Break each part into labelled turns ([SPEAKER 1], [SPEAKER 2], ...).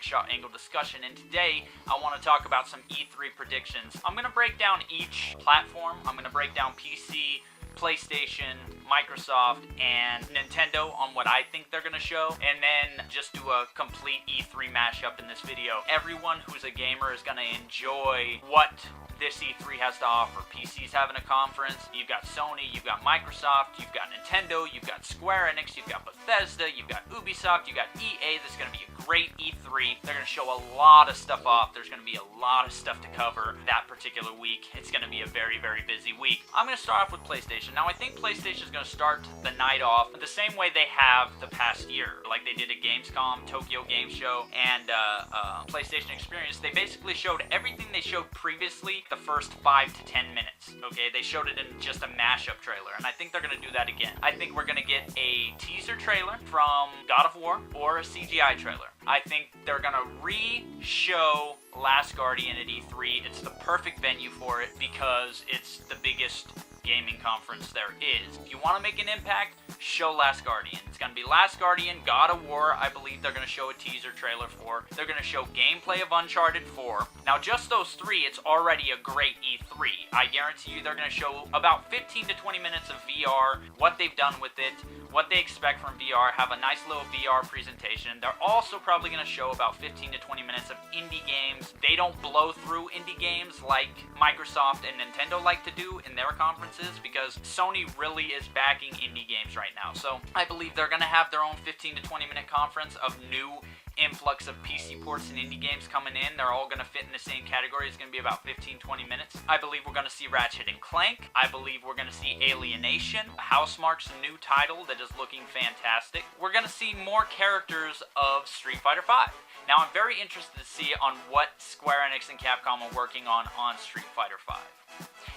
[SPEAKER 1] Kickshaw Angle discussion, and today I want to talk about some E3 predictions. I'm going to break down each platform. I'm going to break down PC, PlayStation, Microsoft, and Nintendo on what I think they're going to show, and then just do a complete E3 mashup in this video. Everyone who's a gamer is going to enjoy what this E3 has to offer. PC's having a conference, you've got Sony, you've got Microsoft, you've got Nintendo, you've got Square Enix, you've got Bethesda, you've got Ubisoft, you've got EA. This is going to be a great E3. They're going to show a lot of stuff off. There's going to be a lot of stuff to cover that particular week. It's going to be a very, very busy week. I'm going to start off with PlayStation. Now, I think PlayStation is going to start the night off the same way they have the past year, like they did at Gamescom, Tokyo Game Show, and PlayStation Experience. They basically showed everything they showed previously the first 5 to 10 minutes, okay? They showed it in just a mashup trailer, and I think they're going to do that again. I think we're going to get a teaser trailer from God of War or a CGI trailer. I think they're going to re-show Last Guardian at E3. It's the perfect venue for it because it's the biggest gaming conference there is. If you want to make an impact, show Last Guardian. It's going to be Last Guardian, God of War, I believe they're going to show a teaser trailer for. They're going to show gameplay of Uncharted 4. Now, just those three, it's already a great E3. I guarantee you they're going to show about 15 to 20 minutes of VR, what they've done with it, what they expect from VR, have a nice little VR presentation. They're also probably going to show about 15 to 20 minutes of indie games. They don't blow through indie games like Microsoft and Nintendo like to do in their conferences because Sony really is backing indie games right now. So I believe they're going to have their own 15 to 20 minute conference of new influx of PC ports and indie games coming in. They're all going to fit in the same category. It's going to be about 15-20 minutes. I believe we're going to see Ratchet & Clank. I believe we're going to see Alienation. Housemarque's new title that is looking fantastic. We're going to see more characters of Street Fighter V. Now, I'm very interested to see on what Square Enix and Capcom are working on Street Fighter V.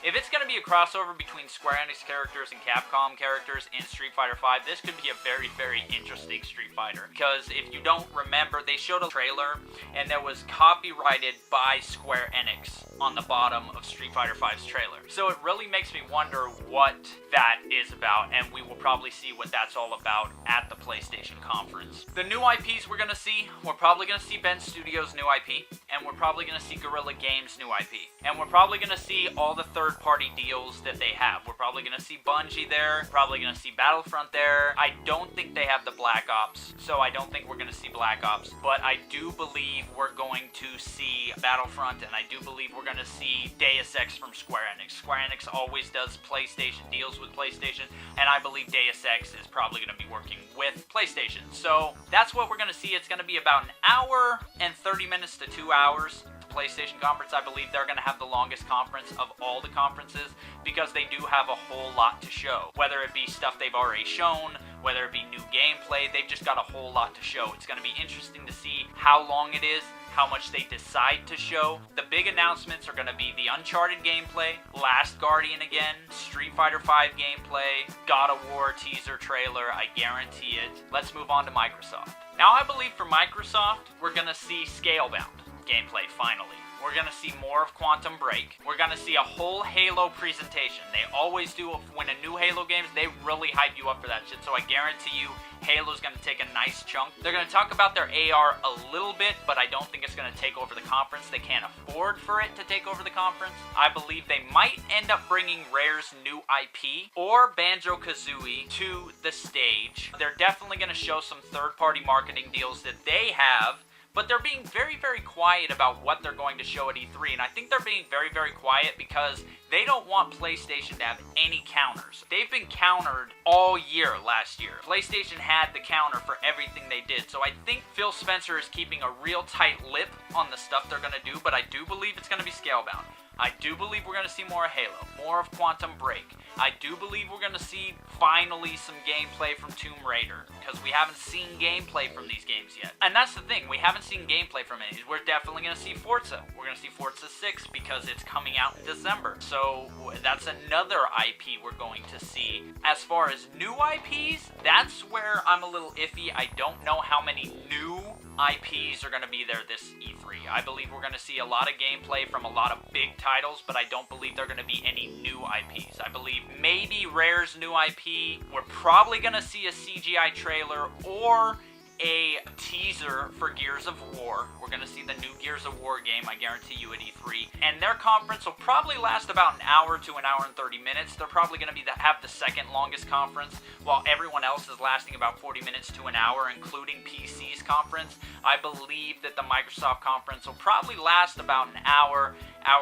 [SPEAKER 1] If it's going to be a crossover between Square Enix characters and Capcom characters in Street Fighter V, this could be a very, very interesting Street Fighter. Because if you don't remember, they showed a trailer and there was copyrighted by Square Enix on the bottom of Street Fighter V's trailer. So it really makes me wonder what that is about, and we will probably see what that's all about at the PlayStation conference. The new IPs we're going to see, we're probably going to see Ben Studios' new IP, and we're probably going to see Guerrilla Games' new IP, and we're probably going to see all the third-party deals that they have. We're probably going to see Bungie there, probably going to see Battlefront there. I don't think they have the Black Ops, so I don't think we're going to see Black Ops, but I do believe we're going to see Battlefront, and I do believe we're going to see Deus Ex from Square Enix. Square Enix always does PlayStation deals with PlayStation, and I believe Deus Ex is probably going to be working with PlayStation. So that's what we're going to see. It's going to be about an hour and 30 minutes to 2 hours. PlayStation conference, I believe they're going to have the longest conference of all the conferences because they do have a whole lot to show. Whether it be stuff they've already shown, whether it be new gameplay, they've just got a whole lot to show. It's going to be interesting to see how long it is, how much they decide to show. The big announcements are going to be the Uncharted gameplay, Last Guardian again, Street Fighter V gameplay, God of War teaser trailer, I guarantee it. Let's move on to Microsoft. Now I believe for Microsoft, we're going to see Scalebound gameplay finally. We're going to see more of Quantum Break. We're going to see a whole Halo presentation. They always do when a new Halo game, they really hype you up for that shit. So I guarantee you, Halo's going to take a nice chunk. They're going to talk about their AR a little bit, but I don't think it's going to take over the conference. They can't afford for it to take over the conference. I believe they might end up bringing Rare's new IP or Banjo-Kazooie to the stage. They're definitely going to show some third-party marketing deals that they have, but they're being very, very quiet about what they're going to show at E3, and I think they're being very, very quiet because they don't want PlayStation to have any counters. They've been countered all year last year. PlayStation had the counter for everything they did, so I think Phil Spencer is keeping a real tight lip on the stuff they're going to do, but I do believe it's going to be Scalebound. I do believe we're going to see more of Halo, more of Quantum Break. I do believe we're going to see finally some gameplay from Tomb Raider, because we haven't seen gameplay from these games yet. And that's the thing, we haven't seen gameplay from any. We're definitely going to see Forza. We're going to see Forza 6 because it's coming out in December. So that's another IP we're going to see. As far as new IPs, that's where I'm a little iffy. I don't know how many new IPs are going to be there this E3. I believe we're going to see a lot of gameplay from a lot of big titles, but I don't believe there are going to be any new IPs. I believe maybe Rare's new IP, we're probably going to see a CGI trailer or a teaser for Gears of War. We're going to see the new Gears of War game, I guarantee you, at E3. And their conference will probably last about an hour to an hour and 30 minutes. They're probably going to have the second longest conference, while everyone else is lasting about 40 minutes to an hour, including PC's conference. I believe that the Microsoft conference will probably last about an hour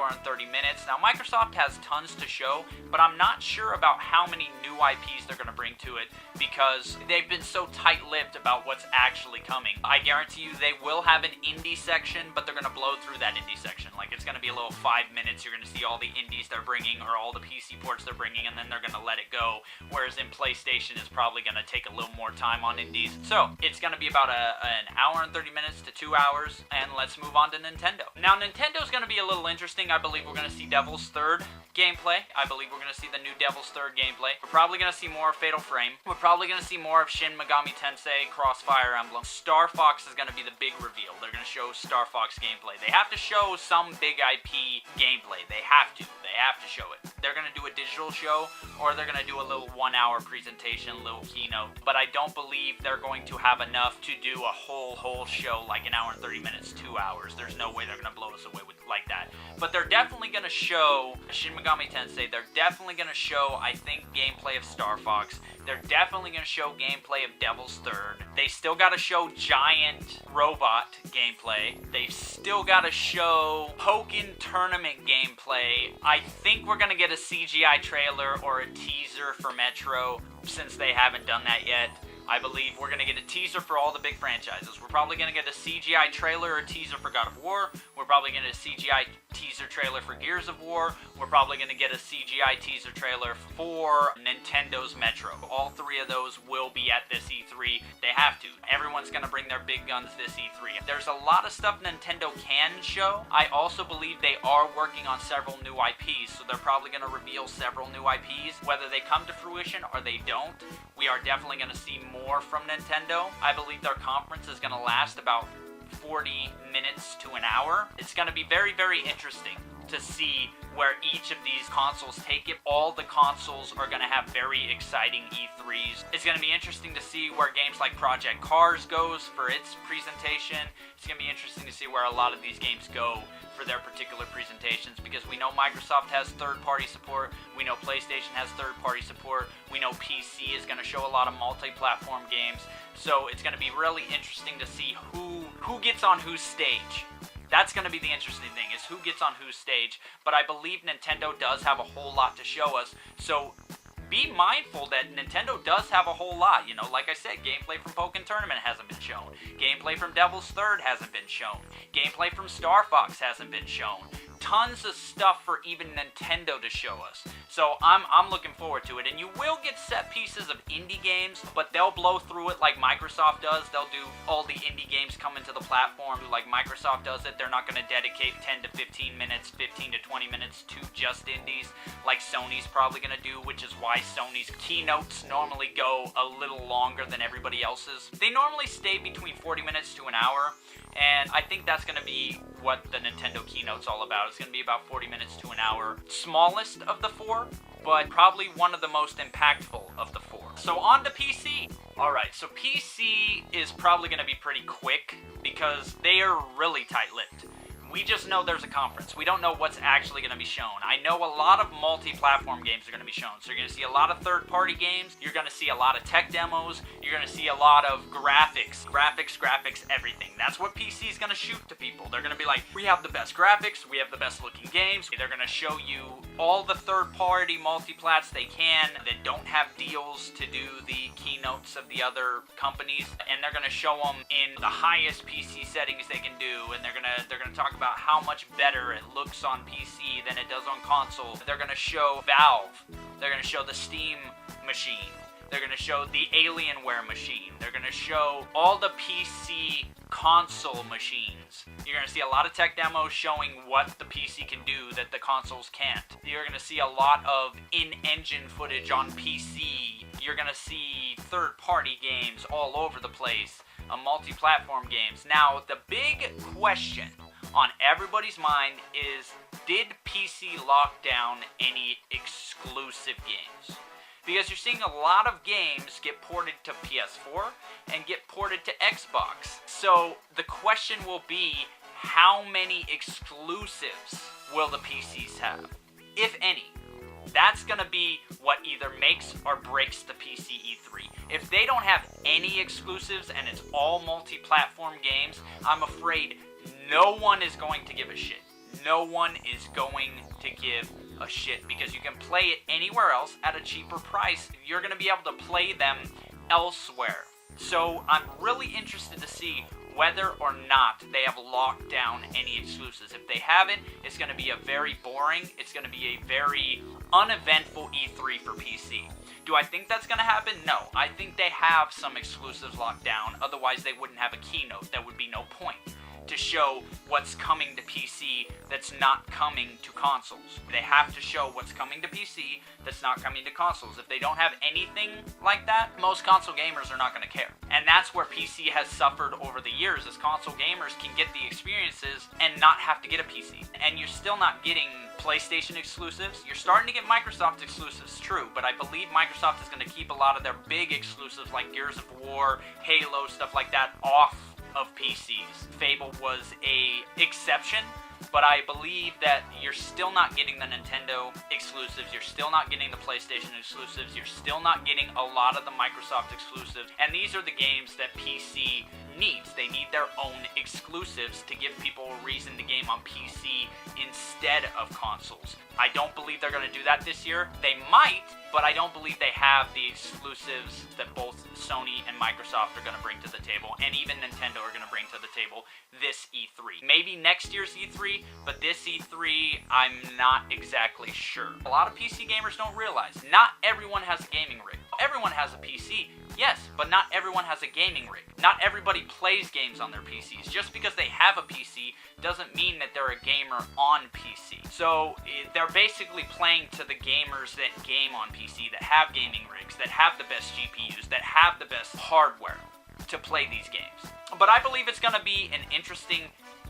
[SPEAKER 1] and 30 minutes. Now, Microsoft has tons to show, but I'm not sure about how many new IPs they're going to bring to it, because they've been so tight-lipped about what's actually coming. I guarantee you they will have an indie section, but they're going to blow through that indie section. Like, it's going to be a little 5 minutes. You're going to see all the indies they're bringing, or all the PC ports they're bringing, and then they're going to let it go. Whereas in PlayStation, it's probably going to take a little more time on indies. So, it's going to be about an hour and 30 minutes to 2 hours, and let's move on to Nintendo. Now, Nintendo's going to be a little interesting. I believe we're going to see Devil's Third gameplay. I believe we're going to see the new Devil's Third gameplay. We're probably going to see more of Fatal Frame. We're probably going to see more of Shin Megami Tensei Crossfire Emblem. Star Fox is going to be the big reveal. They're going to show Star Fox gameplay. They have to show some big IP gameplay. They have to. They have to show it. They're going to do a digital show, or they're going to do a little 1 hour presentation, a little keynote. But I don't believe they're going to have enough to do a whole show like an hour and 30 minutes, 2 hours. There's no way they're going to blow us away with like that. But they're definitely going to show Shin Megami Tensei. They're definitely going to show, I think, gameplay of Star Fox. They're definitely going to show gameplay of Devil's Third. They still got to show giant robot gameplay. They've still got to show Pokken Tournament gameplay. I think we're going to get a CGI trailer or a teaser for Metro, since they haven't done that yet. I believe we're going to get a teaser for all the big franchises. We're probably going to get a CGI trailer or teaser for God of War. We're probably going to get a CGI teaser trailer for Gears of War. We're probably going to get a CGI teaser trailer for Nintendo's Metro. All three of those will be at this E3. They have to. Everyone's going to bring their big guns this E3. There's a lot of stuff Nintendo can show. I also believe they are working on several new IPs, so they're probably going to reveal several new IPs. Whether they come to fruition or they don't, we are definitely going to see more from Nintendo. I believe their conference is going to last about 40 minutes to an hour. It's going to be very, very interesting to see where each of these consoles take it. All the consoles are going to have very exciting E3s. It's going to be interesting to see where games like Project Cars goes for its presentation. It's going to be interesting to see where a lot of these games go for their particular presentations, because we know Microsoft has third-party support, we know PlayStation has third-party support, we know PC is going to show a lot of multi-platform games, so it's going to be really interesting to see who gets on whose stage. That's going to be the interesting thing, is who gets on whose stage, but I believe Nintendo does have a whole lot to show us, so be mindful that Nintendo does have a whole lot. You know, like I said, gameplay from Pokken Tournament hasn't been shown. Gameplay from Devil's Third hasn't been shown. Gameplay from Star Fox hasn't been shown. Tons of stuff for even Nintendo to show us. So I'm looking forward to it. And you will get set pieces of indie games, but they'll blow through it like Microsoft does. They'll do all the indie games coming to the platform like Microsoft does it. They're not going to dedicate 10 to 15 minutes, 15 to 20 minutes to just indies like Sony's probably going to do, which is why Sony's keynotes normally go a little longer than everybody else's. They normally stay between 40 minutes to an hour. And I think that's going to be what the Nintendo keynote's all about. It's going to be about 40 minutes to an hour. Smallest of the four, but probably one of the most impactful of the four. So on to PC. Alright, so PC is probably going to be pretty quick because they are really tight-lipped. We just know there's a conference. We don't know what's actually going to be shown. I know a lot of multi-platform games are going to be shown. So you're going to see a lot of third-party games. You're going to see a lot of tech demos. You're going to see a lot of graphics, everything. That's what PC is going to shoot to people. They're going to be like, we have the best graphics. We have the best looking games. They're going to show you all the third-party multi-plats they can that don't have deals to do the keynotes of the other companies. And they're going to show them in the highest PC settings they can do. And they're going to talk about how much better it looks on PC than it does on console. They're going to show Valve. They're going to show the Steam machine. They're going to show the Alienware machine. They're going to show all the PC console machines. You're going to see a lot of tech demos showing what the PC can do that the consoles can't. You're going to see a lot of in-engine footage on PC. You're going to see third-party games all over the place, multi-platform games. Now, the big question on everybody's mind is, did PC lock down any exclusive games? because you're seeing a lot of games get ported to PS4 and get ported to Xbox. So the question will be, how many exclusives will the PCs have, if any? That's going to be what either makes or breaks the PC E3. If they don't have any exclusives and it's all multi-platform games, I'm afraid no one is going to give a shit. No one is going to give a shit, because you can play it anywhere else at a cheaper price. You're going to be able to play them elsewhere. So I'm really interested to see whether or not they have locked down any exclusives. If they haven't, it's going to be a very boring, it's going to be a very uneventful E3 for PC. Do I think that's going to happen? No. I think they have some exclusives locked down, otherwise they wouldn't have a keynote. There would be no point to show what's coming to PC that's not coming to consoles. They have to show what's coming to PC that's not coming to consoles. If they don't have anything like that, most console gamers are not going to care. And that's where PC has suffered over the years, as console gamers can get the experiences and not have to get a PC. And you're still not getting PlayStation exclusives. You're starting to get Microsoft exclusives, true, but I believe Microsoft is going to keep a lot of their big exclusives like Gears of War, Halo, stuff like that off of PCs. Fable was a exception, but I believe that you're still not getting the Nintendo exclusives, you're still not getting the PlayStation exclusives, you're still not getting a lot of the Microsoft exclusives, and these are the games that PC needs. They need their own exclusives to give people a reason to game on PC instead of consoles. I don't believe they're going to do that this year. They might, but I don't believe they have the exclusives that both Sony and Microsoft are going to bring to the table, and even Nintendo are going to bring to the table this E3. Maybe next year's E3, but this E3, I'm not exactly sure. A lot of PC gamers don't realize not everyone has a gaming rig. Everyone has a PC, yes, but not everyone has a gaming rig. Not everybody plays games on their PCs. Just because they have a PC doesn't mean that they're a gamer on PC. So they're basically playing to the gamers that game on PC, that have gaming rigs, that have the best GPUs, that have the best hardware to play these games. But I believe it's going to be an interesting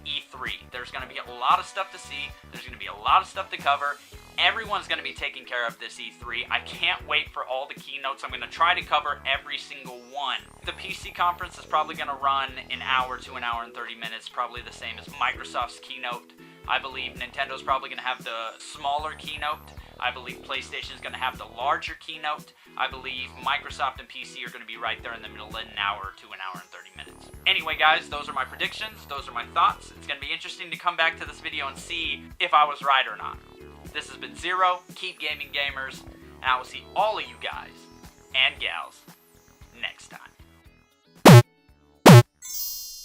[SPEAKER 1] E3. There's going to be a lot of stuff to see. There's going to be a lot of stuff to cover. Everyone's going to be taking care of this E3. I can't wait for all the keynotes. I'm going to try to cover every single one. The PC conference is probably going to run an hour to an hour and 30 minutes, probably the same as Microsoft's keynote. I believe Nintendo's probably going to have the smaller keynote. I believe PlayStation is going to have the larger keynote. I believe Microsoft and PC are going to be right there in the middle in an hour to an hour and 30 minutes. Anyway, guys, those are my predictions. Those are my thoughts. It's going to be interesting to come back to this video and see if I was right or not. This has been Zero. Keep gaming, gamers, and I will see all of you guys and gals next time.